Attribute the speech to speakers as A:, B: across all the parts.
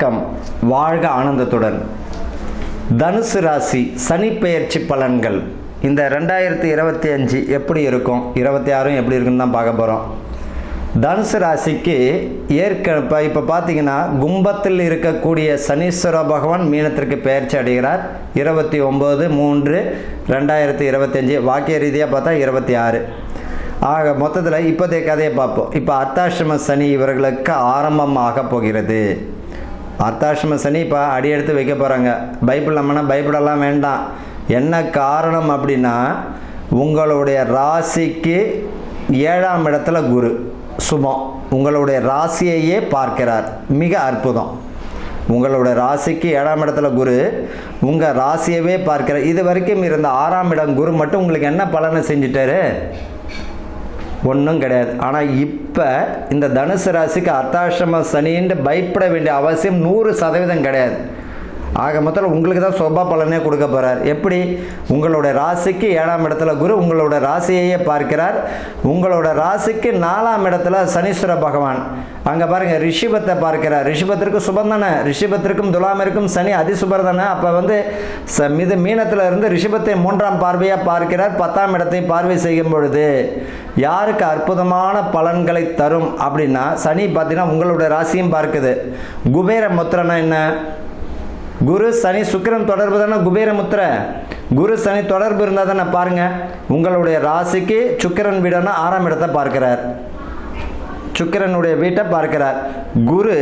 A: வணக்கம், வாழ்க ஆனந்தத்துடன். தனுசு ராசி சனி பெயர்ச்சி பலன்கள் இந்த 2025 எப்படி இருக்கும், 26 எப்படி இருக்குன்னு தான் பார்க்க போகிறோம். தனுசு ராசிக்கு இப்போ பார்த்தீங்கன்னா கும்பத்தில் இருக்கக்கூடிய சனீஸ்வர பகவான் மீனத்திற்கு பெயர்ச்சி அடைகிறார் 29/3/2025, வாக்கிய ரீதியாக பார்த்தா 26. ஆக மொத்தத்தில் இப்போதைய கதையை பார்ப்போம். இப்போ அர்த்தாஷ்டம சனி இவர்களுக்கு ஆரம்பமாக போகிறது. அர்த்தாஷ்டம சனி இப்போ அடி எடுத்து வைக்க போகிறாங்க. பைபிள் நம்மனா பயப்படலாம் வேண்டாம். என்ன காரணம் அப்படின்னா, உங்களுடைய ராசிக்கு 7ஆம் இடத்துல குரு சுபம் உங்களுடைய ராசியையே பார்க்கிறார். மிக அற்புதம். உங்களுடைய ராசிக்கு 7ஆம் இடத்துல குரு உங்கள் ராசியவே பார்க்கிறார். இது வரைக்கும் இருந்த 6ஆம் இடம் குரு மட்டும் உங்களுக்கு என்ன பலனை செஞ்சிட்டாரு? ஒன்றும் கிடையாது. ஆனால் இப்போ இந்த தனுசு ராசிக்கு அர்த்தாஷ்டம சனின்னு பயப்பட வேண்டிய அவசியம் 100% கிடையாது. ஆக மொத்தத்தில் உங்களுக்கு தான் சொப பலனே கொடுக்க போகிறார். எப்படி? உங்களுடைய ராசிக்கு 7ஆம் இடத்துல குரு உங்களோட ராசியையே பார்க்கிறார். உங்களோட ராசிக்கு 4ஆம் இடத்துல சனீஸ்வர பகவான் அங்கே பாருங்கள் ரிஷபத்தை பார்க்கிறார். ரிஷபத்திற்கு சுபம் தானே, ரிஷபத்திற்கும் துலாமிற்கும் சனி அதிசுபர் தானே. அப்போ இது மீனத்தில் இருந்து ரிஷபத்தை 3ஆம் பார்வையாக பார்க்கிறார். 10ஆம் இடத்தை பார்வை செய்யும் பொழுது யாருக்கு அற்புதமான பலன்களை தரும் அப்படின்னா, சனி பார்த்தீங்கன்னா உங்களுடைய ராசியும் பார்க்குது. குபேர முத்திரனா என்ன? குரு சனி சுக்கிரன் தொடர்பு தானே குபேர முத்திரை. குரு சனி தொடர்பு இருந்தால் தானே பாருங்கள், உங்களுடைய ராசிக்கு சுக்கிரன் வீடுனா 6ஆம் இடத்தை பார்க்கிறார். சுக்கிரனுடைய வீட்டை பார்க்கிறார். குரு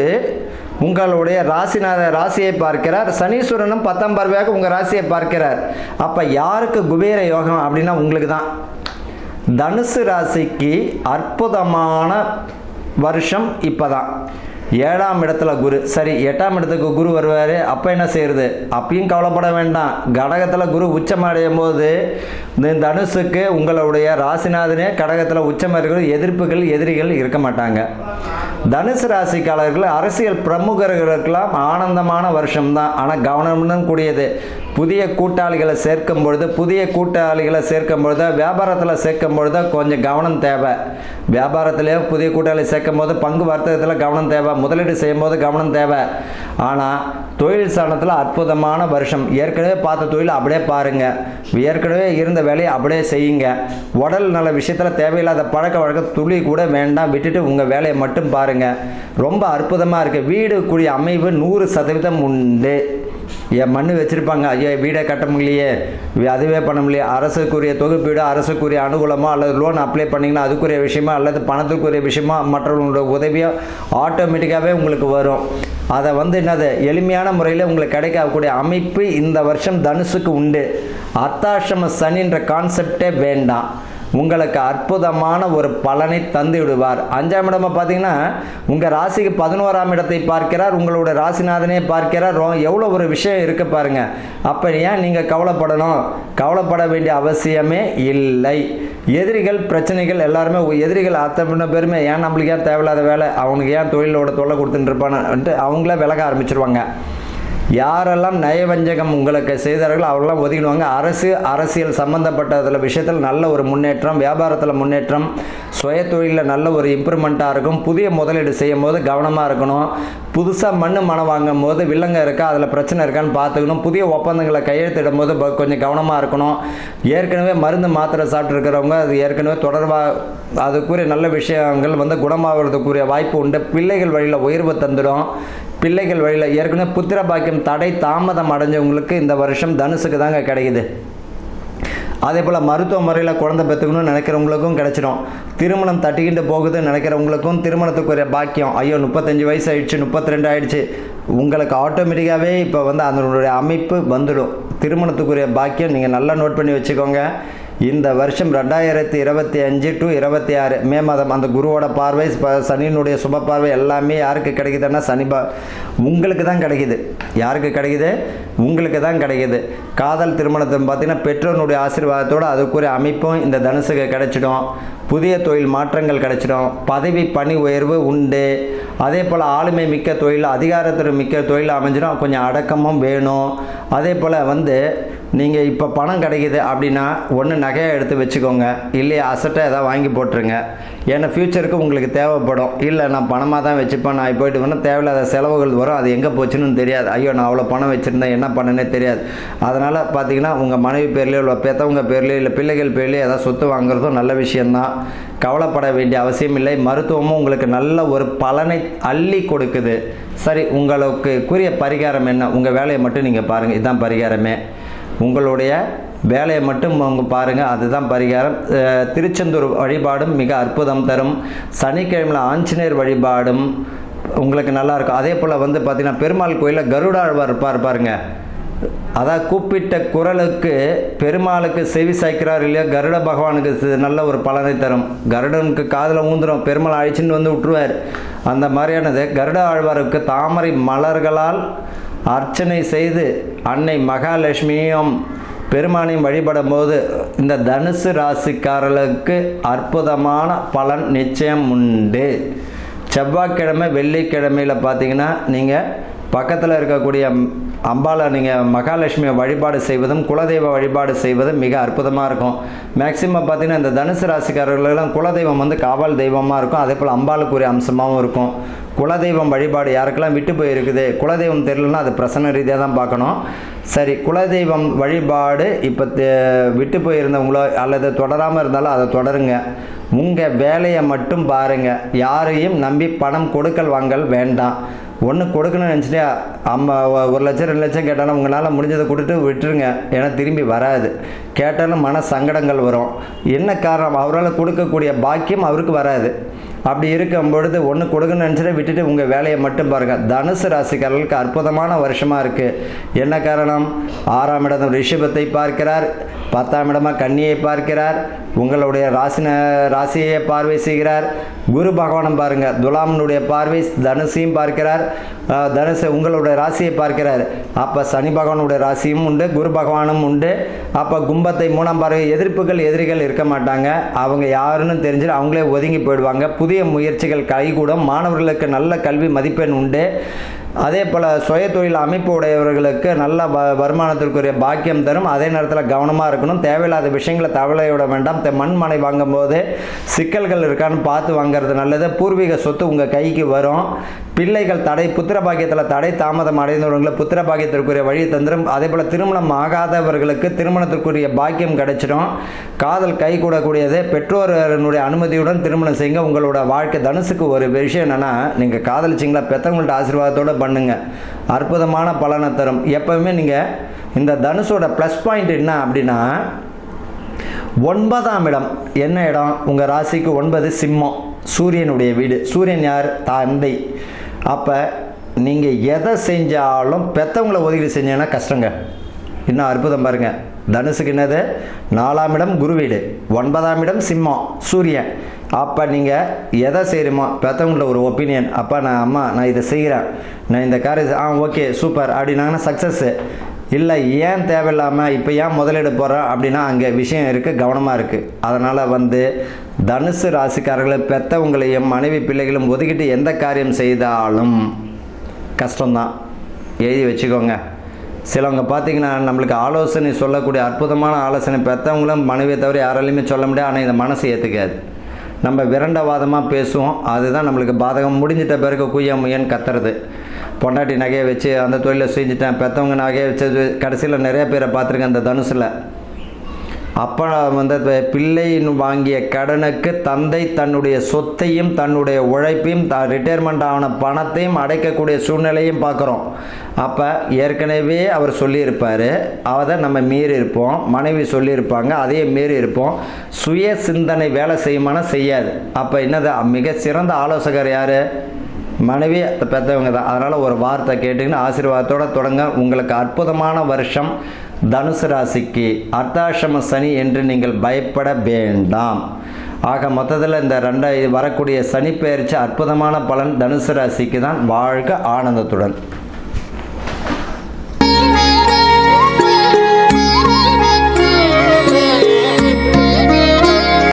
A: உங்களுடைய ராசியை பார்க்கிறார். சனீஸ்வரனும் 10ஆம் பார்வையாக உங்கள் ராசியை பார்க்கிறார். அப்போ யாருக்கு குபேர யோகம் அப்படின்னா உங்களுக்கு தான். தனுசு ராசிக்கு அற்புதமான வருஷம் இப்போ தான். 7ஆம் இடத்துல குரு, சரி 8ஆம் இடத்துக்கு குரு வருவார். அப்போ என்ன செய்யறது? அப்பயும் கவலைப்பட வேண்டாம். கடகத்தில் குரு உச்சம் அடையும் போது இந்த தனுசுக்கு உங்களுடைய ராசிநாதனே கடகத்தில் உச்சம் இருக்கிற எதிரிகள் இருக்க மாட்டாங்க. தனுசு ராசிக்காரர்கள் அரசியல் பிரமுகர்களுக்கெல்லாம் ஆனந்தமான வருஷம்தான். ஆனால் கவனமுடன் கூடியது. புதிய கூட்டாளிகளை சேர்க்கும் பொழுது வியாபாரத்தில் சேர்க்கும் பொழுது கொஞ்சம் கவனம் தேவை. வியாபாரத்திலேயே புதிய கூட்டாளி சேர்க்கும் போது பங்கு வர்த்தகத்தில் கவனம் தேவை. முதலீடு செய்யும் போது கவனம் தேவை. ஆனால் தொழில் சாணத்தில் அற்புதமான வருஷம். ஏற்கனவே பார்த்த தொழில் அப்படியே பாருங்கள். ஏற்கனவே இருந்த வேலையை அப்படியே செய்யுங்க. உடல் நல விஷயத்தில் தேவையில்லாத பழக்க வழக்கம் துளி கூட வேண்டாம். விட்டுட்டு உங்கள் வேலையை மட்டும் பாருங்கள். ரொம்ப அற்புதமாக இருக்குது. வீடு கூடிய அமைவு 100% உண்டு. என் மண் வச்சுருப்பாங்க, ஐயோ வீடை கட்ட முடியலையே, அதுவே பண்ண முடியல. அரசுக்குரிய தொகுப்பீடு, அரசுக்குரிய அனுகூலமோ அல்லது லோன் அப்ளை பண்ணிங்கன்னா அதுக்குரிய விஷயமோ அல்லது பணத்துக்குரிய விஷயமோ மற்றவங்களோட உதவியோ ஆட்டோமேட்டிக்காகவே உங்களுக்கு வரும். அதை என்னது எளிமையான முறையில் உங்களுக்கு கிடைக்கக்கூடிய அமைப்பு இந்த வருஷம் தனுசுக்கு உண்டு. அர்த்தாஷ்டம சனின்ற கான்செப்டே வேண்டாம். உங்களுக்கு அற்புதமான ஒரு பலனை தந்து விடுவார். 5ஆம் இடமா பார்த்தீங்கன்னா உங்கள் ராசிக்கு 11ஆம் இடத்தை பார்க்கிறார். உங்களோட ராசிநாதனே பார்க்கிறார். எவ்வளோ ஒரு விஷயம் இருக்கு பாருங்க. அப்போ ஏன் நீங்கள் கவலைப்படணும்? கவலைப்பட வேண்டிய அவசியமே இல்லை. எதிரிகள் பிரச்சனைகள் எல்லாருமே எதிரிகள் அத்தனை பேருமே ஏன் நம்மளுக்கு ஏன் தேவையில்லாத வேலை, அவனுக்கு ஏன் தொழிலோட தொல்லை கொடுத்துட்டு இருப்பான்னு அவங்கள விலக ஆரம்பிச்சிருவாங்க. யாரெல்லாம் நயவஞ்சகம் உங்களுக்கு செய்தார்களோ அவரெல்லாம் ஒதுக்கிடுவாங்க. அரசியல் சம்பந்தப்பட்ட விஷயத்தில் நல்ல ஒரு முன்னேற்றம், வியாபாரத்தில் முன்னேற்றம், சுய தொழிலில் நல்ல ஒரு இம்ப்ரூவ்மெண்ட்டாக இருக்கும். புதிய முதலீடு செய்யும் போது கவனமாக இருக்கணும். புதுசாக மனம் வாங்கும் போது வில்லங்க இருக்கா, அதில் பிரச்சனை இருக்கான்னு பார்த்துக்கணும். புதிய ஒப்பந்தங்களை கையெழுத்திடும் போது கொஞ்சம் கவனமாக இருக்கணும். ஏற்கனவே மருந்து மாத்திரை சாப்பிட்ருக்கிறவங்க அது ஏற்கனவே தொடர்பாக அதுக்குரிய நல்ல விஷயங்கள் குணமாகிறதுக்குரிய வாய்ப்பு உண்டு. பிள்ளைகள் வழியில் உயர்வு தந்துடும். பிள்ளைகள் வழியில் ஏற்கனவே புத்திர பாக்கியம் தடை தாமதம் அடைஞ்சவங்களுக்கு இந்த வருஷம் தனுசுக்கு தாங்க கிடைக்குது. அதே போல் மருத்துவ முறையில் குழந்தை பெற்றுக்கணும்னு நினைக்கிறவங்களுக்கும் கிடைச்சிடும். திருமணம் தட்டிக்கிட்டு போகுதுன்னு நினைக்கிறவங்களுக்கும் திருமணத்துக்குரிய பாக்கியம், ஐயோ 35 வயசு ஆயிடுச்சு, 32 ஆயிடுச்சு, உங்களுக்கு ஆட்டோமேட்டிக்காகவே இப்போ அதனுடைய அமைப்பு வந்துடும். திருமணத்துக்குரிய பாக்கியம் நீங்கள் நல்லா நோட் பண்ணி வச்சுக்கோங்க. இந்த வருஷம் 2025 to 26 மே மாதம் அந்த குருவோட பார்வை, சனியினுடைய சுப பார்வை எல்லாமே யாருக்கு கிடைக்குதுன்னா உங்களுக்கு தான் கிடைக்குது. யாருக்கு கிடைக்குது? உங்களுக்கு தான் கிடைக்குது. காதல் திருமணத்தை பார்த்தீங்கன்னா பெற்றோருடைய ஆசீர்வாதத்தோடு அதுக்குரிய அமைப்பும் இந்த தனுசுக்கு கிடைச்சிடும். புதிய தொழில் மாற்றங்கள் கிடைச்சிடும். பதவி பணி உயர்வு உண்டு. அதே போல் ஆளுமை மிக்க தொழில், அதிகாரத்தில் மிக்க தொழில் அமைஞ்சிடும். கொஞ்சம் அடக்கமும் வேணும். அதே போல் நீங்கள் இப்போ பணம் கிடைக்கிது அப்படின்னா ஒன்று நகையை எடுத்து வச்சுக்கோங்க, இல்லையா அசட்டை ஏதாவது வாங்கி போட்டுருங்க. ஏன்னா ஃப்யூச்சருக்கு உங்களுக்கு தேவைப்படும். இல்லை நான் பணமாக தான் வச்சுப்பேன், நான் போயிட்டு தேவையில்லாத செலவுகள் வரும், அது எங்கே போச்சுன்னு தெரியாது. ஐயோ நான் அவ்வளோ பணம் வச்சுருந்தேன், என்ன பண்ணனே தெரியாது. அதனால் பார்த்தீங்கன்னா உங்கள் மனைவி பேர்லேயோ இல்லை பெற்றவங்க பேர்லேயோ இல்லை பிள்ளைகள் பேர்லேயோ ஏதாவது சொத்து வாங்குறதும் நல்ல விஷயந்தான். கவலைப்பட வேண்டிய அவசியம் இல்லை. மருத்துவமும் உங்களுக்கு நல்ல ஒரு பலனை அள்ளி கொடுக்குது. சரி, உங்களுக்கு கூறிய பரிகாரம் என்ன? உங்கள் வேலையை மட்டும் நீங்கள் பாருங்கள், இதுதான் பரிகாரமே. உங்களுடைய வேலையை மட்டும் அவங்க பாருங்கள், அதுதான் பரிகாரம். திருச்செந்தூர் வழிபாடும் மிக அற்புதம் தரும். சனிக்கிழமையில் ஆஞ்சநேயர் வழிபாடும் உங்களுக்கு நல்லாயிருக்கும். அதே போல் வந்து பார்த்திங்கன்னா பெருமாள் கோயிலில் கருடாழ்வார் இருப்பார் பாருங்க. அதான் கூப்பிட்ட குரலுக்கு பெருமாளுக்கு செவி சாய்க்கிறார் இல்லையா, கருட பகவானுக்கு நல்ல ஒரு பலனை தரும். கருடனுக்கு காதில் ஊந்துடும், பெருமாள் அழிச்சுன்னு வந்து விட்டுருவார். அந்த மாதிரியானது கருட ஆழ்வாருக்கு தாமரை மலர்களால் அர்ச்சனை செய்து அன்னை மகாலட்சுமியும் பெருமானையும் வழிபடும் போது இந்த தனுசு ராசிக்காரர்களுக்கு அற்புதமான பலன் நிச்சயம் உண்டு. செவ்வாய்க்கிழமை வெள்ளிக்கிழமையில் பார்த்தீங்கன்னா நீங்கள் பக்கத்தில் இருக்கக்கூடிய அம்பாளை நீங்கள் மகாலட்சுமியை வழிபாடு செய்வதும் குலதெய்வ வழிபாடு செய்வதும் மிக அற்புதமாக இருக்கும். மேக்சிமம் பார்த்தீங்கன்னா இந்த தனுசு ராசிக்காரர்களெல்லாம் குலதெய்வம் வந்து காவல் தெய்வமாக இருக்கும். அதே போல் அம்பாளுக்குரிய அம்சமாகவும் இருக்கும். குலதெய்வம் வழிபாடு யாருக்கெல்லாம் விட்டு போயிருக்குது, குலதெய்வம் தெரியலன்னா அது பிரசன்ன ரீதியாக தான் பார்க்கணும். சரி, குலதெய்வம் வழிபாடு இப்போ விட்டு போயிருந்தவங்களோ அல்லது தொடராமல் இருந்தாலும் அதை தொடருங்க. உங்கள் வேலையை மட்டும் பாருங்கள். யாரையும் நம்பி பணம் கொடுக்கல் வாங்கல் வேண்டாம். ஒன்று கொடுக்கணும்னு நினச்சிட்டே 1 லட்சம் 2 லட்சம் கேட்டாலும் உங்களால் முடிஞ்சதை கொடுத்து விட்டுருங்க. ஏன்னா திரும்பி வராது. கேட்டாலும் மன சங்கடங்கள் வரும். என்ன காரணம்? அவரால் கொடுக்கக்கூடிய பாக்கியம் அவருக்கு வராது. அப்படி இருக்கும் பொழுது ஒன்று கொடுக்கணும்னு நினச்சிட்டு விட்டுட்டு உங்கள் வேலையை மட்டும் பாருங்கள். தனுசு ராசிக்காரர்களுக்கு அற்புதமான வருஷமாக இருக்குது. என்ன காரணம்? 6ஆம் இடம் ரிஷபத்தை பார்க்கிறார், 10ஆம் இடமாக கன்னியை பார்க்கிறார், உங்களுடைய ராசியை பார்வை செய்கிறார். குரு பகவானும் பாருங்கள், துலாமனுடைய பார்வை தனுசையும் பார்க்கிறார், தனுசு உங்களுடைய ராசியை பார்க்கிறார். அப்போ சனி பகவானுடைய ராசியும் உண்டு, குரு பகவானும் உண்டு. அப்போ கும்பத்தை 3ஆம் பார்வை. எதிரிகள் இருக்க மாட்டாங்க. அவங்க யாருன்னு தெரிஞ்சுட்டு அவங்களே ஒதுங்கி போயிடுவாங்க. புதிய முயற்சிகள் கைகூடும். மாணவர்களுக்கு நல்ல கல்வி மதிப்பெண் உண்டு. அதே போல் சுய தொழில் அமைப்பு உடையவர்களுக்கு நல்ல வருமானத்திற்குரிய பாக்கியம் தரும். அதே நேரத்தில் கவனமாக இருக்கணும். தேவையில்லாத விஷயங்களை தவளையோட வேண்டாம். மண்மனை வாங்கும் போது சிக்கல்கள் இருக்கான்னு பார்த்து வாங்கிறது நல்லது. பூர்வீக சொத்து உங்கள் கைக்கு வரும். பிள்ளைகள் புத்திர பாக்கியத்தில் தடை தாமதம் அடைந்தவர்களை புத்திர பாக்கியத்திற்குரிய வழி தந்துடும். அதே போல் திருமணம் ஆகாதவர்களுக்கு திருமணத்திற்குரிய பாக்கியம் கிடைச்சிடும். காதல் கை கூடக்கூடியது. பெற்றோர்களுடைய அனுமதியுடன் திருமணம் செய்யுங்க. உங்களோட வாழ்க்கை தனுசுக்கு ஒரு விஷயம் என்னென்னா, நீங்கள் காதலிச்சிங்களா பெற்றவங்கள்ட்ட ஆசீர்வாதத்தோடு பண்ணுங்க. அற்புதமான பலனை தரும். எப்பவுமே நீங்கள் இந்த தனுசோட ப்ளஸ் பாயிண்ட் என்ன அப்படின்னா, 9ஆம் இடம் என்ன இடம்? உங்கள் ராசிக்கு 9 சிம்மம், சூரியனுடைய வீடு. சூரியன் யார்? தந்தை. அப்போ நீங்கள் எதை செஞ்சாலும் பெற்றவங்களை ஒதுக்கி செஞ்சீங்கன்னா கஷ்டங்க. இன்னும் அற்புதம் பாருங்கள். தனுசுக்கு என்னது? 4ஆம் இடம் குரு வீடு, 9ஆம் இடம் சிம்மம் சூரியன். அப்போ நீங்கள் எதை செய்கிறோமோ பெற்றவங்கள்ட்ட ஒரு ஒப்பீனியன். அப்போ நான் இதை செய்கிறேன், நான் இந்த காரியம் ஓகே சூப்பர் அப்படின்னாங்கன்னா சக்ஸஸ்ஸு. இல்லை ஏன் தேவையில்லாமல் இப்போ ஏன் முதலீடு போகிறேன் அப்படின்னா அங்கே விஷயம் இருக்குது, கவனமாக இருக்குது. அதனால் தனுசு ராசிக்காரர்களை பெற்றவங்களையும் மனைவி பிள்ளைகளும் ஒதுக்கிட்டு எந்த காரியம் செய்தாலும் கஷ்டம்தான். எழுதி வச்சுக்கோங்க. சிலவங்க பார்த்திங்கன்னா நம்மளுக்கு ஆலோசனை சொல்லக்கூடிய அற்புதமான ஆலோசனை பெற்றவங்களும் மனைவியை தவிர யாராலையுமே சொல்ல முடியாது. ஆனால் இந்த மனசு ஏற்றுக்காது. நம்ம விரண்டவாதமாக பேசுவோம். அதுதான் நம்மளுக்கு பாதகம். முடிஞ்சிட்ட பிறகு குய்யா முயன்னு கத்துறது. பொண்டாட்டி நகையை வச்சு அந்த தொழிலை செஞ்சுட்டேன், பெற்றவங்க நகையை வச்சு கடைசியில் நிறைய பேரை பார்த்துருக்கேன் அந்த தனுசில். அப்போ பிள்ளையின் வாங்கிய கடனுக்கு தந்தை தன்னுடைய சொத்தையும் தன்னுடைய உழைப்பையும் ரிட்டையர்மெண்ட் ஆன பணத்தையும் அடைக்கக்கூடிய சூழ்நிலையும் பார்க்குறோம். அப்போ ஏற்கனவே அவர் சொல்லியிருப்பார், அதை நம்ம மீறி இருப்போம். மனைவி சொல்லியிருப்பாங்க, அதையே மீறி இருப்போம். சுய சிந்தனை வேலை செய்யுமானா செய்யாது. அப்போ என்னது? மிக சிறந்த ஆலோசகர் யார்? மனைவி பெற்றவங்க தான். அதனால் ஒரு வார்த்தை கேட்டிங்கன்னா ஆசீர்வாதத்தோடு தொடங்க. உங்களுக்கு அற்புதமான வருஷம் தனுசு ராசிக்கு. அர்த்தாசிரம சனி என்று நீங்கள் பயப்பட வேண்டாம். ஆக மொத்தத்தில் இந்த வரக்கூடிய சனி பெயர்ச்சி அற்புதமான பலன் தனுசு ராசிக்கு தான். வாழ்க ஆனந்தத்துடன்.